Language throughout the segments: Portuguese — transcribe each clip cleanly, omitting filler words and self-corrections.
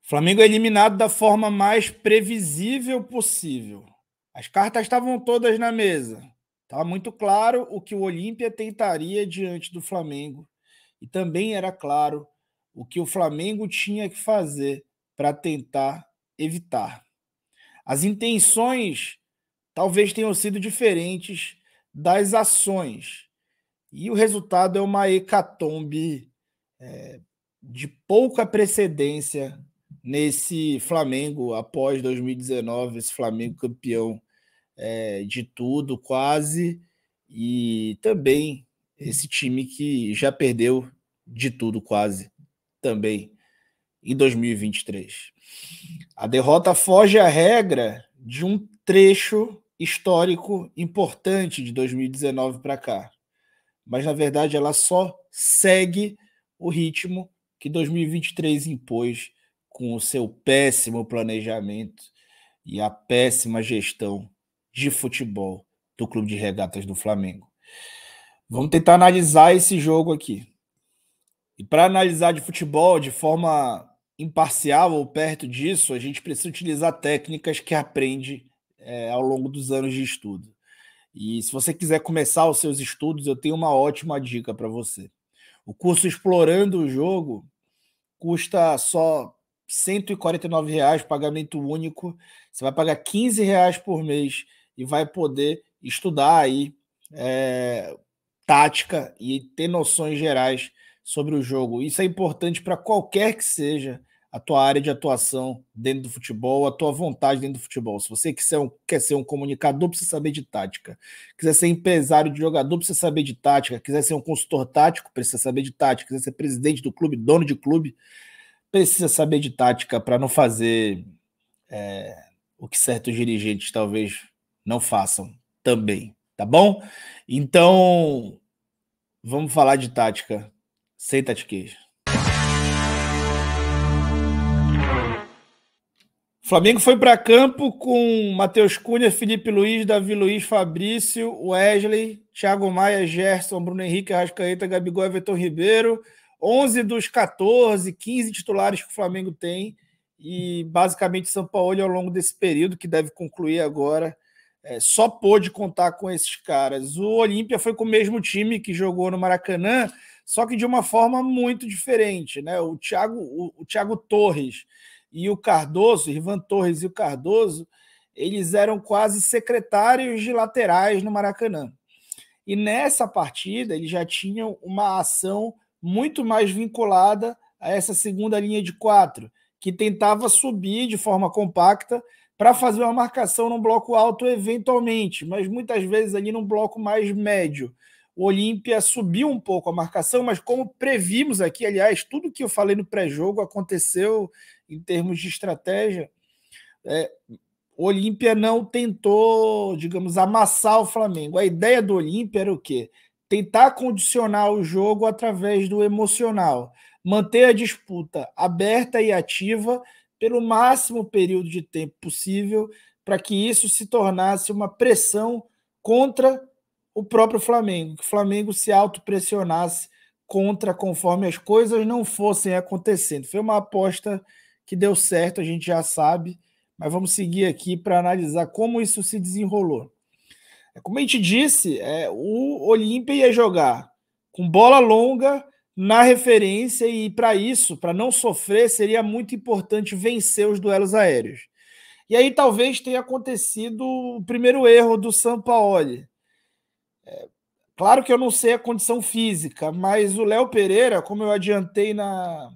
O Flamengo é eliminado da forma mais previsível possível. As cartas estavam todas na mesa. Estava muito claro o que o Olímpia tentaria diante do Flamengo. E também era claro o que o Flamengo tinha que fazer para tentar evitar. As intenções talvez tenham sido diferentes das ações. E o resultado é uma hecatombe de pouca precedência nesse Flamengo após 2019, esse Flamengo campeão de tudo quase, e também esse time que já perdeu de tudo quase também em 2023. A derrota foge à regra de um trecho histórico importante de 2019 para cá, mas na verdade ela só segue o ritmo que 2023 impôs com o seu péssimo planejamento e a péssima gestão de futebol do Clube de Regatas do Flamengo. Vamos tentar analisar esse jogo aqui. E para analisar de futebol de forma imparcial ou perto disso, a gente precisa utilizar técnicas que aprende ao longo dos anos de estudo. E se você quiser começar os seus estudos, eu tenho uma ótima dica para você. O curso Explorando o Jogo custa só R$ 149, pagamento único. Você vai pagar R$ 15 por mês e vai poder estudar aí tática e ter noções gerais sobre o jogo. Isso é importante para qualquer que seja a tua área de atuação dentro do futebol, a tua vontade dentro do futebol. Se você quer ser um comunicador, precisa saber de tática. Quiser ser empresário de jogador, precisa saber de tática. Quiser ser um consultor tático, precisa saber de tática. Quiser ser presidente do clube, dono de clube, precisa saber de tática para não fazer o que certos dirigentes talvez não façam também, tá bom? Então, vamos falar de tática sem tatiquejo. O Flamengo foi para campo com Matheus Cunha, Felipe Luiz, Davi Luiz, Fabrício, Wesley, Thiago Maia, Gerson, Bruno Henrique, Arrascaeta, Gabigol, Everton Ribeiro. 11 dos 14, 15 titulares que o Flamengo tem e basicamente Sampaoli ao longo desse período, que deve concluir agora, só pôde contar com esses caras. O Olímpia foi com o mesmo time que jogou no Maracanã, só que de uma forma muito diferente, né? O Thiago Torres e o Cardoso, Ivan Torres e o Cardoso, eles eram quase secretários de laterais no Maracanã. E nessa partida eles já tinham uma ação muito mais vinculada a essa segunda linha de 4, que tentava subir de forma compacta para fazer uma marcação num bloco alto eventualmente, mas muitas vezes ali num bloco mais médio. O Olímpia subiu um pouco a marcação, mas como previmos aqui, aliás, tudo que eu falei no pré-jogo aconteceu em termos de estratégia. O Olímpia não tentou, digamos, amassar o Flamengo. A ideia do Olímpia era o quê? Tentar condicionar o jogo através do emocional, manter a disputa aberta e ativa pelo máximo período de tempo possível, para que isso se tornasse uma pressão contra o próprio Flamengo, que o Flamengo se autopressionasse conforme as coisas não fossem acontecendo. Foi uma aposta que deu certo, a gente já sabe, mas vamos seguir aqui para analisar como isso se desenrolou. Como a gente disse, o Olímpia ia jogar com bola longa na referência e para isso, para não sofrer, seria muito importante vencer os duelos aéreos. E aí talvez tenha acontecido o primeiro erro do Sampaoli. Claro que eu não sei a condição física, mas o Léo Pereira, como eu adiantei na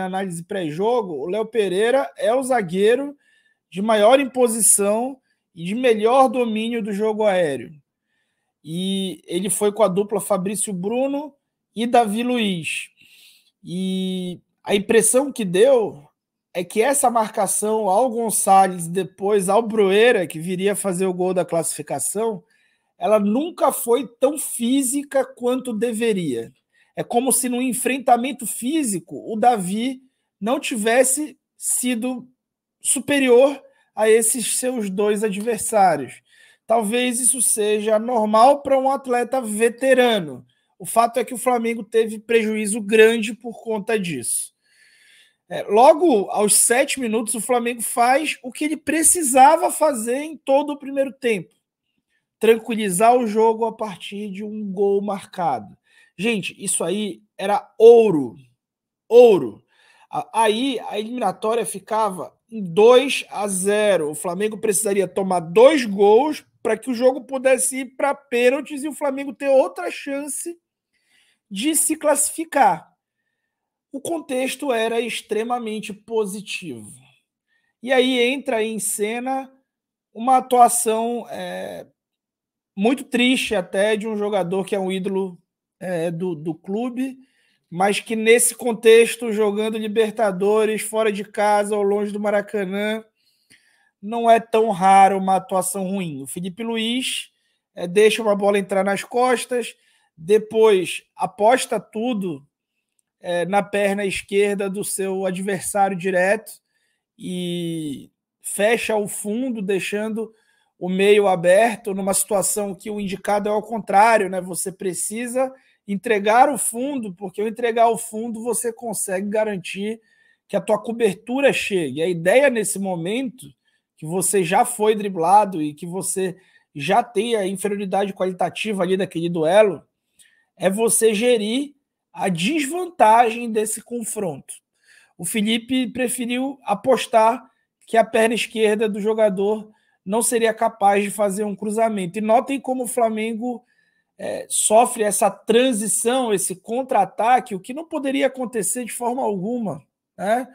análise pré-jogo, o Léo Pereira é o zagueiro de maior imposição e de melhor domínio do jogo aéreo. E ele foi com a dupla Fabrício Bruno e Davi Luiz. E a impressão que deu é que essa marcação ao Gonçalves, depois ao Brueira, que viria fazer o gol da classificação, ela nunca foi tão física quanto deveria. É como se no enfrentamento físico o Davi não tivesse sido superior a esses seus dois adversários. Talvez isso seja normal para um atleta veterano. O fato é que o Flamengo teve prejuízo grande por conta disso. Logo aos 7 minutos, o Flamengo faz o que ele precisava fazer em todo o primeiro tempo: tranquilizar o jogo a partir de um gol marcado. Gente, isso aí era ouro. Ouro. Aí a eliminatória ficava em 2-0. O Flamengo precisaria tomar 2 gols para que o jogo pudesse ir para pênaltis e o Flamengo ter outra chance de se classificar. O contexto era extremamente positivo. E aí entra em cena uma atuação muito triste até de um jogador que é um ídolo do clube, mas que nesse contexto, jogando Libertadores, fora de casa ou longe do Maracanã, não é tão raro uma atuação ruim. O Felipe Luiz deixa uma bola entrar nas costas, depois aposta tudo na perna esquerda do seu adversário direto e fecha o fundo, deixando o meio aberto, numa situação que o indicado é ao contrário, né? Você precisa entregar o fundo, porque ao entregar o fundo você consegue garantir que a tua cobertura chegue. A ideia nesse momento, que você já foi driblado e que você já tem a inferioridade qualitativa ali daquele duelo, é você gerir a desvantagem desse confronto. O Felipe preferiu apostar que a perna esquerda do jogador não seria capaz de fazer um cruzamento. E notem como o Flamengo sofre essa transição, esse contra-ataque, o que não poderia acontecer de forma alguma, né?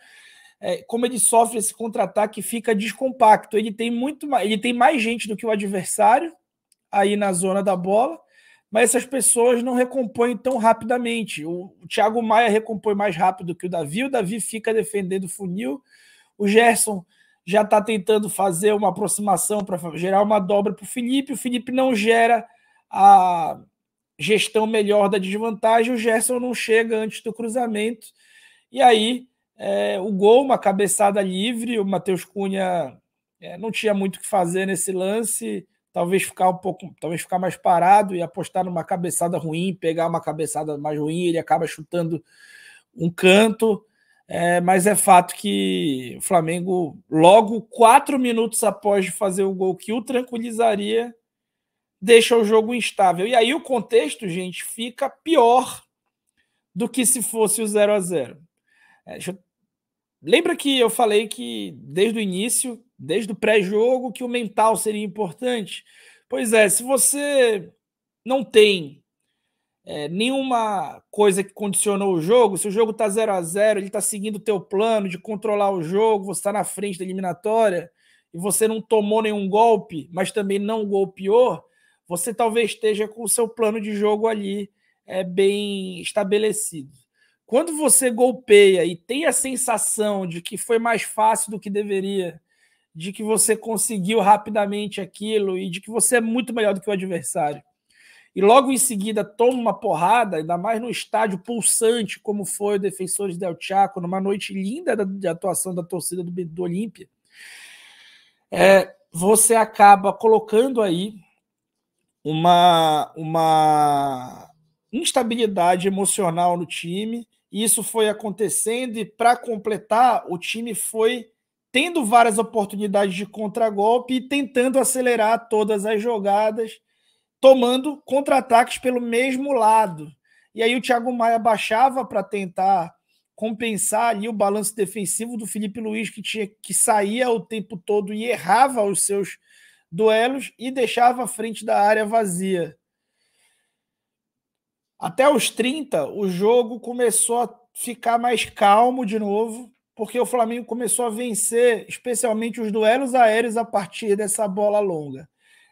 Como ele sofre esse contra-ataque, fica descompacto. Ele tem mais gente do que o adversário aí na zona da bola, mas essas pessoas não recompõem tão rapidamente. O Thiago Maia recompõe mais rápido que o Davi fica defendendo o funil, o Gerson já está tentando fazer uma aproximação para gerar uma dobra para o Felipe não gera a gestão melhor da desvantagem, o Gerson não chega antes do cruzamento, e aí o gol, uma cabeçada livre, o Matheus Cunha não tinha muito o que fazer nesse lance, talvez ficar mais parado e apostar numa cabeçada ruim, pegar uma cabeçada mais ruim, ele acaba chutando um canto, mas é fato que o Flamengo, logo 4 minutos após de fazer o gol que o tranquilizaria, deixa o jogo instável. E aí o contexto, gente, fica pior do que se fosse o 0-0. Lembra que eu falei que desde o início, desde o pré-jogo, que o mental seria importante? Pois é, se você não tem nenhuma coisa que condicionou o jogo, se o jogo está 0-0, ele está seguindo o teu plano de controlar o jogo, você está na frente da eliminatória e você não tomou nenhum golpe, mas também não golpeou, você talvez esteja com o seu plano de jogo ali bem estabelecido. Quando você golpeia e tem a sensação de que foi mais fácil do que deveria, de que você conseguiu rapidamente aquilo e de que você é muito melhor do que o adversário, e logo em seguida toma uma porrada, ainda mais no estádio pulsante, como foi o Defensores del Chaco, numa noite linda de atuação da torcida do Olímpia, você acaba colocando aí uma instabilidade emocional no time, e isso foi acontecendo, e para completar, o time foi tendo várias oportunidades de contragolpe e tentando acelerar todas as jogadas, tomando contra-ataques pelo mesmo lado. E aí o Thiago Maia baixava para tentar compensar ali o balanço defensivo do Felipe Luiz, que saía o tempo todo e errava os seus duelos e deixava a frente da área vazia. Até os 30, o jogo começou a ficar mais calmo de novo, porque o Flamengo começou a vencer, especialmente os duelos aéreos a partir dessa bola longa.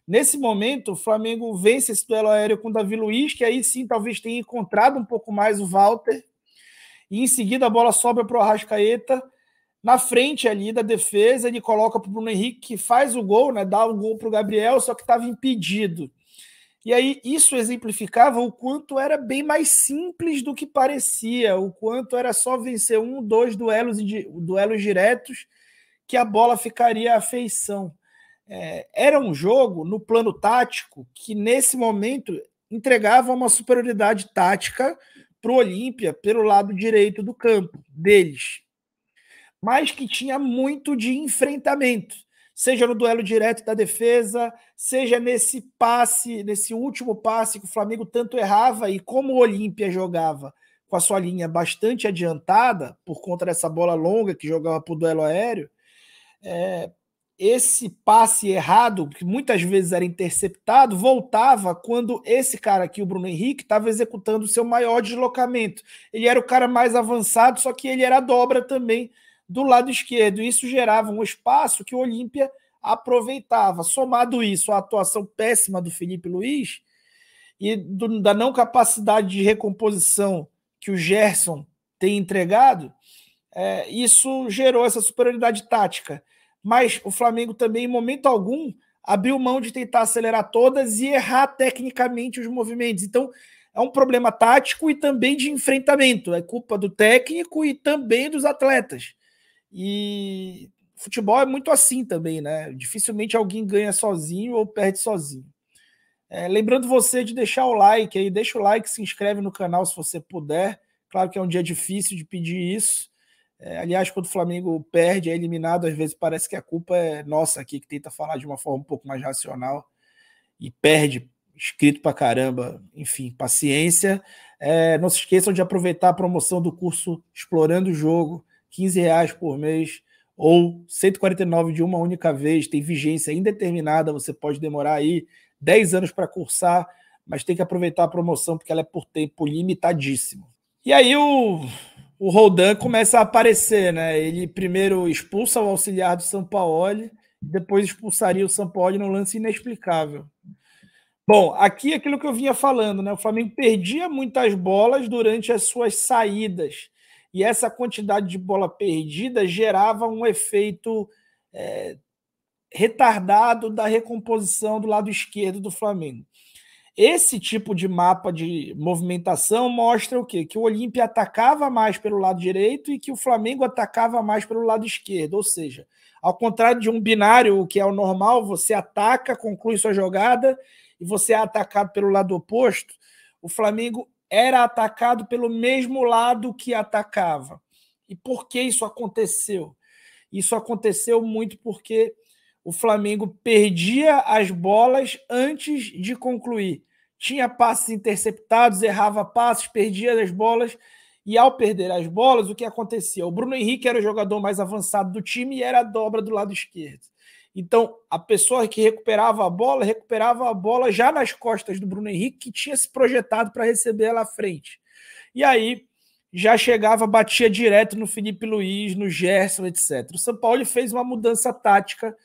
Nesse momento, o Flamengo vence esse duelo aéreo com o Davi Luiz, que aí sim talvez tenha encontrado um pouco mais o Walter, e em seguida a bola sobra para o Arrascaeta, na frente ali da defesa, ele coloca para o Bruno Henrique, que faz o gol, né, dá um gol para o Gabriel, só que estava impedido. E aí isso exemplificava o quanto era bem mais simples do que parecia, o quanto era só vencer 1, 2 duelos diretos que a bola ficaria à feição. Era um jogo, no plano tático, que nesse momento entregava uma superioridade tática para o Olímpia pelo lado direito do campo deles. mas que tinha muito de enfrentamento, seja no duelo direto da defesa, seja nesse passe, nesse último passe que o Flamengo tanto errava, e como o Olímpia jogava com a sua linha bastante adiantada, por conta dessa bola longa que jogava para o duelo aéreo, esse passe errado, que muitas vezes era interceptado, voltava quando esse cara aqui, o Bruno Henrique, estava executando o seu maior deslocamento. Ele era o cara mais avançado, só que ele era a dobra também do lado esquerdo. Isso gerava um espaço que o Olímpia aproveitava. Somado isso à atuação péssima do Felipe Luiz e da não capacidade de recomposição que o Gerson tem entregado, isso gerou essa superioridade tática. Mas o Flamengo também, em momento algum, abriu mão de tentar acelerar todas e errar tecnicamente os movimentos. Então, é um problema tático e também de enfrentamento. É culpa do técnico e também dos atletas. E futebol é muito assim também, né? Dificilmente alguém ganha sozinho ou perde sozinho. Lembrando você de deixar o like aí, deixa o like, se inscreve no canal se você puder. Claro que é um dia difícil de pedir isso. Aliás, quando o Flamengo perde, é eliminado, às vezes parece que a culpa é nossa aqui, que tenta falar de uma forma um pouco mais racional e perde inscrito pra caramba. Enfim, paciência. Não se esqueçam de aproveitar a promoção do curso Explorando o Jogo, R$ 15 por mês, ou 149 de uma única vez, tem vigência indeterminada, você pode demorar aí 10 anos para cursar, mas tem que aproveitar a promoção porque ela é por tempo limitadíssimo. E aí o Roldan começa a aparecer, né? Ele primeiro expulsa o auxiliar do Sampaoli, depois expulsaria o Sampaoli num lance inexplicável. Bom, aqui é aquilo que eu vinha falando, né? O Flamengo perdia muitas bolas durante as suas saídas. E essa quantidade de bola perdida gerava um efeito retardado da recomposição do lado esquerdo do Flamengo. Esse tipo de mapa de movimentação mostra o quê? Que o Olímpia atacava mais pelo lado direito e que o Flamengo atacava mais pelo lado esquerdo. Ou seja, ao contrário de um binário, o que é o normal, você ataca, conclui sua jogada e você é atacado pelo lado oposto, o Flamengo era atacado pelo mesmo lado que atacava. E por que isso aconteceu? Isso aconteceu muito porque o Flamengo perdia as bolas antes de concluir. Tinha passes interceptados, errava passes, perdia as bolas. E ao perder as bolas, o que acontecia? O Bruno Henrique era o jogador mais avançado do time e era a dobra do lado esquerdo. Então, a pessoa que recuperava a bola já nas costas do Bruno Henrique, que tinha se projetado para receber ela à frente. E aí já chegava, batia direto no Felipe Luiz, no Gerson, etc. O São Paulo fez uma mudança tática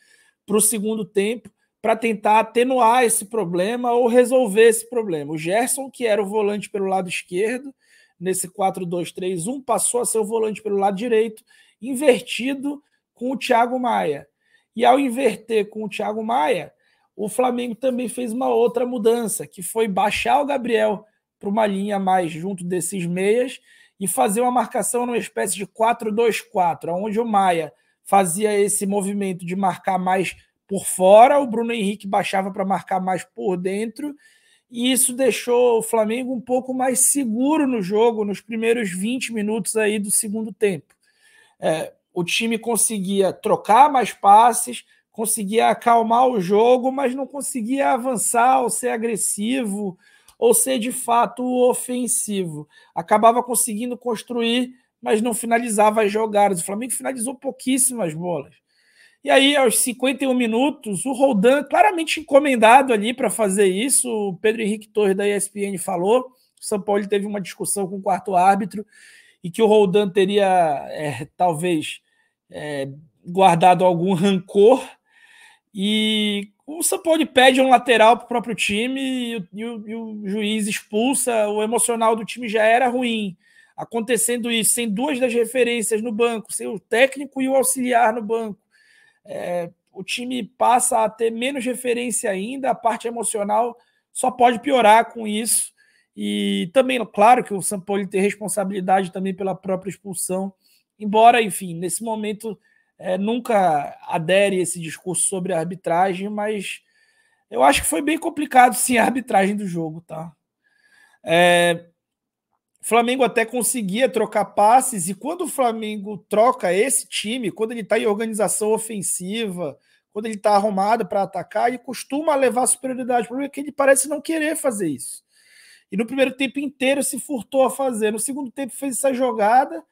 para o segundo tempo, para tentar atenuar esse problema ou resolver esse problema. O Gerson, que era o volante pelo lado esquerdo, nesse 4-2-3-1, passou a ser o volante pelo lado direito, invertido com o Thiago Maia. E ao inverter com o Thiago Maia, o Flamengo também fez uma outra mudança, que foi baixar o Gabriel para uma linha mais junto desses meias e fazer uma marcação numa espécie de 4-2-4, onde o Maia fazia esse movimento de marcar mais por fora, o Bruno Henrique baixava para marcar mais por dentro, e isso deixou o Flamengo um pouco mais seguro no jogo, nos primeiros 20 minutos aí do segundo tempo. O time conseguia trocar mais passes, conseguia acalmar o jogo, mas não conseguia avançar ou ser agressivo ou ser de fato ofensivo. Acabava conseguindo construir, mas não finalizava as jogadas. O Flamengo finalizou pouquíssimas bolas. E aí, aos 51 minutos, o Roldan, claramente encomendado ali para fazer isso, o Pedro Henrique Torres da ESPN falou, o São Paulo teve uma discussão com o quarto árbitro e que o Roldan teria, talvez, guardado algum rancor, e o São Paulo pede um lateral para o próprio time e o juiz expulsa, o emocional do time já era ruim. Acontecendo isso, sem duas das referências no banco, sem o técnico e o auxiliar no banco, o time passa a ter menos referência ainda, a parte emocional só pode piorar com isso. E também, claro que o São Paulo tem responsabilidade também pela própria expulsão, embora, enfim, nesse momento nunca adere esse discurso sobre a arbitragem, mas eu acho que foi bem complicado sim a arbitragem do jogo, tá? Flamengo até conseguia trocar passes, e quando o Flamengo troca esse time, quando ele está em organização ofensiva, quando ele está arrumado para atacar, ele costuma levar a superioridade. O problema é que ele parece não querer fazer isso. E no primeiro tempo inteiro se furtou a fazer. No segundo tempo fez essa jogada,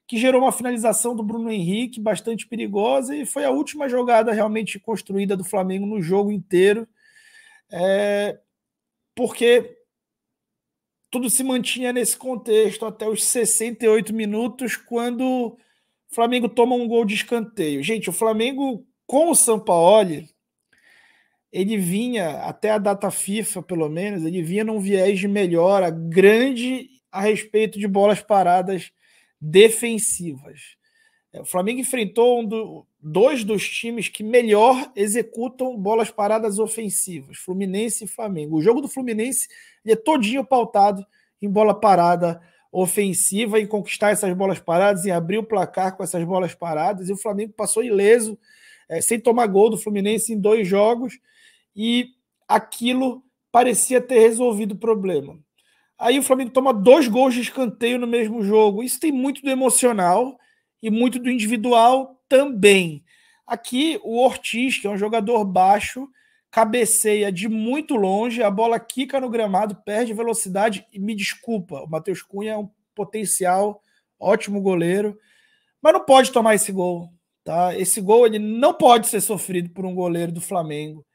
que gerou uma finalização do Bruno Henrique bastante perigosa, e foi a última jogada realmente construída do Flamengo no jogo inteiro, porque tudo se mantinha nesse contexto até os 68 minutos, quando o Flamengo toma um gol de escanteio. Gente, o Flamengo, com o Sampaoli, ele vinha, até a data FIFA, pelo menos, ele vinha num viés de melhora grande a respeito de bolas paradas defensivas. O Flamengo enfrentou dois dos times que melhor executam bolas paradas ofensivas, Fluminense e Flamengo. O jogo do Fluminense ele é todinho pautado em bola parada ofensiva, em conquistar essas bolas paradas, em abrir o placar com essas bolas paradas, e o Flamengo passou ileso, sem tomar gol do Fluminense em 2 jogos, e aquilo parecia ter resolvido o problema. Aí o Flamengo toma 2 gols de escanteio no mesmo jogo. Isso tem muito do emocional e muito do individual também. Aqui o Ortiz, que é um jogador baixo, cabeceia de muito longe, a bola quica no gramado, perde velocidade, e me desculpa, o Matheus Cunha é um potencial ótimo goleiro, mas não pode tomar esse gol. Tá? Esse gol ele não pode ser sofrido por um goleiro do Flamengo.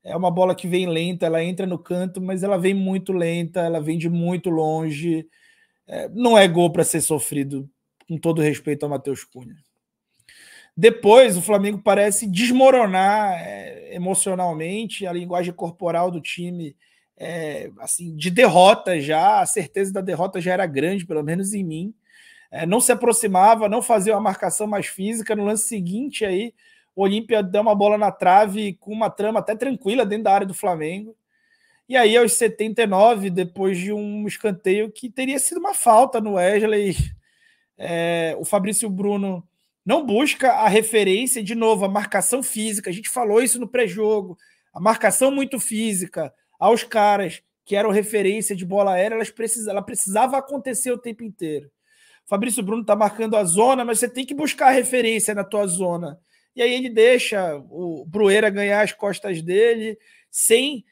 É uma bola que vem lenta, ela entra no canto, mas ela vem muito lenta, ela vem de muito longe. Não é gol para ser sofrido, com todo respeito ao Matheus Cunha. Depois, o Flamengo parece desmoronar emocionalmente, a linguagem corporal do time, assim, de derrota já, a certeza da derrota já era grande, pelo menos em mim. Não se aproximava, não fazia uma marcação mais física. No lance seguinte, aí, o Olímpia deu uma bola na trave com uma trama até tranquila dentro da área do Flamengo. E aí, aos 79, depois de um escanteio que teria sido uma falta no Wesley, o Fabrício Bruno não busca a referência, de novo, a marcação física. A gente falou isso no pré-jogo. A marcação muito física aos caras que eram referência de bola aérea, ela precisava acontecer o tempo inteiro. O Fabrício Bruno está marcando a zona, mas você tem que buscar a referência na tua zona. E aí ele deixa o Brueira ganhar as costas dele, sem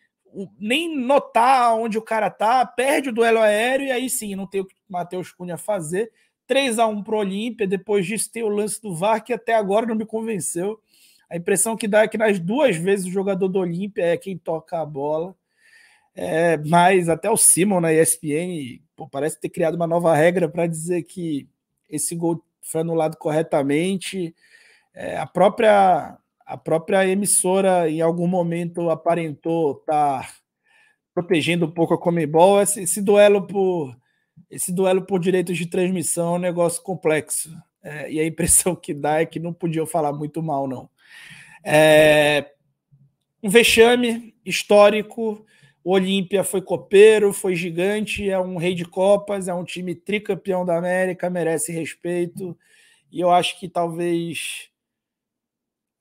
nem notar onde o cara tá, perde o duelo aéreo, e aí sim, não tem o que o Matheus Cunha fazer. 3-1 para o Olímpia, depois disso tem o lance do VAR, que até agora não me convenceu. A impressão que dá é que nas 2 vezes o jogador do Olímpia é quem toca a bola. Mas até o Simon na ESPN parece ter criado uma nova regra para dizer que esse gol foi anulado corretamente. A própria emissora, em algum momento, aparentou estar protegendo um pouco a Conmebol. Esse duelo por direitos de transmissão é um negócio complexo. E a impressão que dá é que não podiam falar muito mal, não. Um vexame histórico. O Olímpia foi copeiro, foi gigante, é um rei de Copas, é um time tricampeão da América, merece respeito. E eu acho que talvez,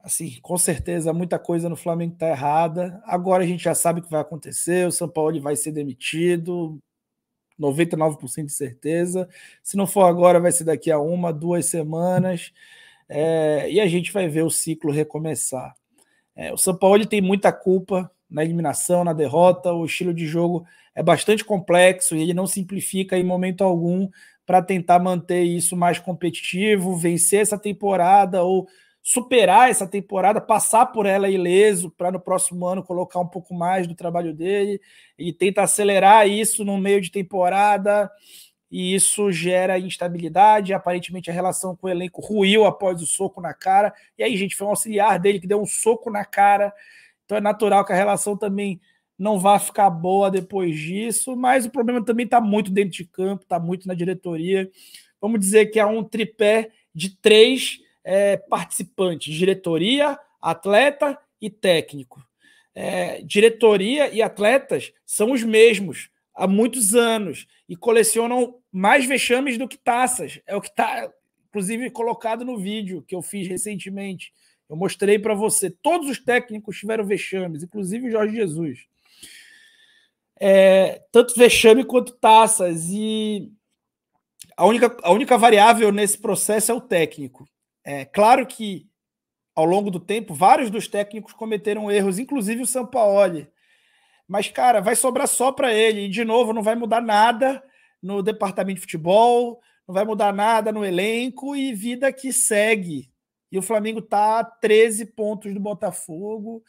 assim, com certeza, muita coisa no Flamengo está errada. Agora a gente já sabe o que vai acontecer, o Sampaoli vai ser demitido, 99% de certeza. Se não for agora, vai ser daqui a 1, 2 semanas. E a gente vai ver o ciclo recomeçar. O Sampaoli tem muita culpa na eliminação, na derrota. O estilo de jogo é bastante complexo e ele não simplifica em momento algum para tentar manter isso mais competitivo, vencer essa temporada ou superar essa temporada, passar por ela ileso, para no próximo ano colocar um pouco mais do trabalho dele. Ele tenta acelerar isso no meio de temporada e isso gera instabilidade. Aparentemente a relação com o elenco ruiu após o soco na cara, e aí, gente, foi um auxiliar dele que deu um soco na cara, então é natural que a relação também não vá ficar boa depois disso, mas o problema também está muito dentro de campo, está muito na diretoria. Vamos dizer que é um tripé de 3 participantes: diretoria, atleta e técnico. Diretoria e atletas são os mesmos há muitos anos e colecionam mais vexames do que taças. É o que está, inclusive, colocado no vídeo que eu fiz recentemente. Eu mostrei para você. Todos os técnicos tiveram vexames, inclusive o Jorge Jesus. Tanto vexame quanto taças. E A única variável nesse processo é o técnico. É claro que, ao longo do tempo, vários dos técnicos cometeram erros, inclusive o Sampaoli. Mas, cara, vai sobrar só para ele. E, de novo, não vai mudar nada no departamento de futebol, não vai mudar nada no elenco e vida que segue. E o Flamengo está a 13 pontos do Botafogo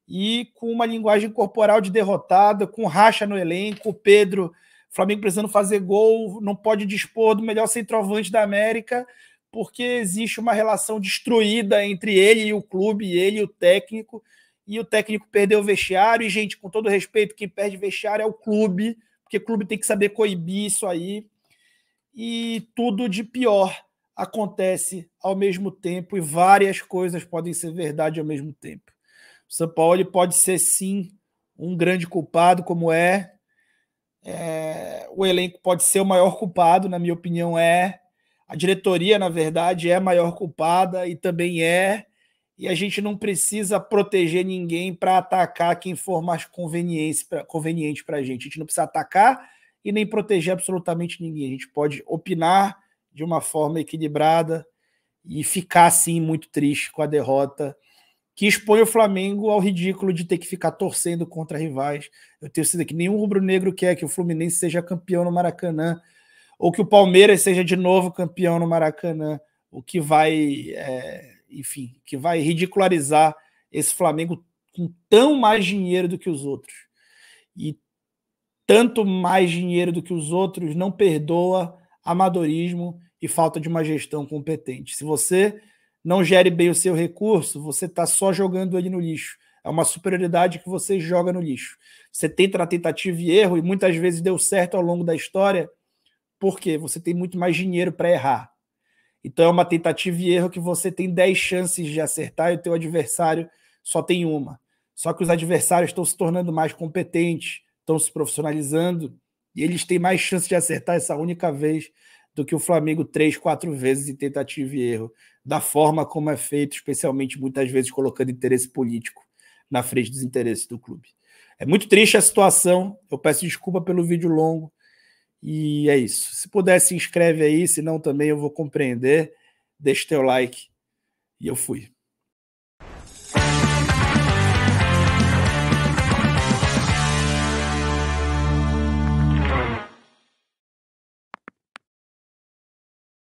e com uma linguagem corporal de derrotada, com racha no elenco. O Pedro, Flamengo precisando fazer gol, não pode dispor do melhor centroavante da América, porque existe uma relação destruída entre ele e o clube, ele e o técnico, e o técnico perdeu o vestiário, e, gente, com todo respeito, quem perde vestiário é o clube, porque o clube tem que saber coibir isso aí, e tudo de pior acontece ao mesmo tempo, e várias coisas podem ser verdade ao mesmo tempo. O Sampaoli pode ser, sim, um grande culpado, como o elenco pode ser o maior culpado, na minha opinião, a diretoria, na verdade, é a maior culpada e também e a gente não precisa proteger ninguém para atacar quem for mais conveniente para a gente. A gente não precisa atacar e nem proteger absolutamente ninguém. A gente pode opinar de uma forma equilibrada e ficar, assim, muito triste com a derrota que expõe o Flamengo ao ridículo de ter que ficar torcendo contra rivais. Eu tenho certeza que nenhum rubro-negro quer que o Fluminense seja campeão no Maracanã, ou que o Palmeiras seja de novo campeão no Maracanã, o que vai, enfim, que vai ridicularizar esse Flamengo com tão mais dinheiro do que os outros. E tanto mais dinheiro do que os outros não perdoa amadorismo e falta de uma gestão competente. Se você não gere bem o seu recurso, você está só jogando ele no lixo. É uma superioridade que você joga no lixo. Você tenta na tentativa e erro, e muitas vezes deu certo ao longo da história, porque você tem muito mais dinheiro para errar. Então é uma tentativa e erro que você tem 10 chances de acertar e o teu adversário só tem uma. Só que os adversários estão se tornando mais competentes, estão se profissionalizando, e eles têm mais chance de acertar essa única vez do que o Flamengo 3, 4 vezes em tentativa e erro, da forma como é feito, especialmente muitas vezes colocando interesse político na frente dos interesses do clube. É muito triste a situação, eu peço desculpa pelo vídeo longo, e é isso. Se puder, se inscreve aí, senão também eu vou compreender. Deixa o teu like e eu fui.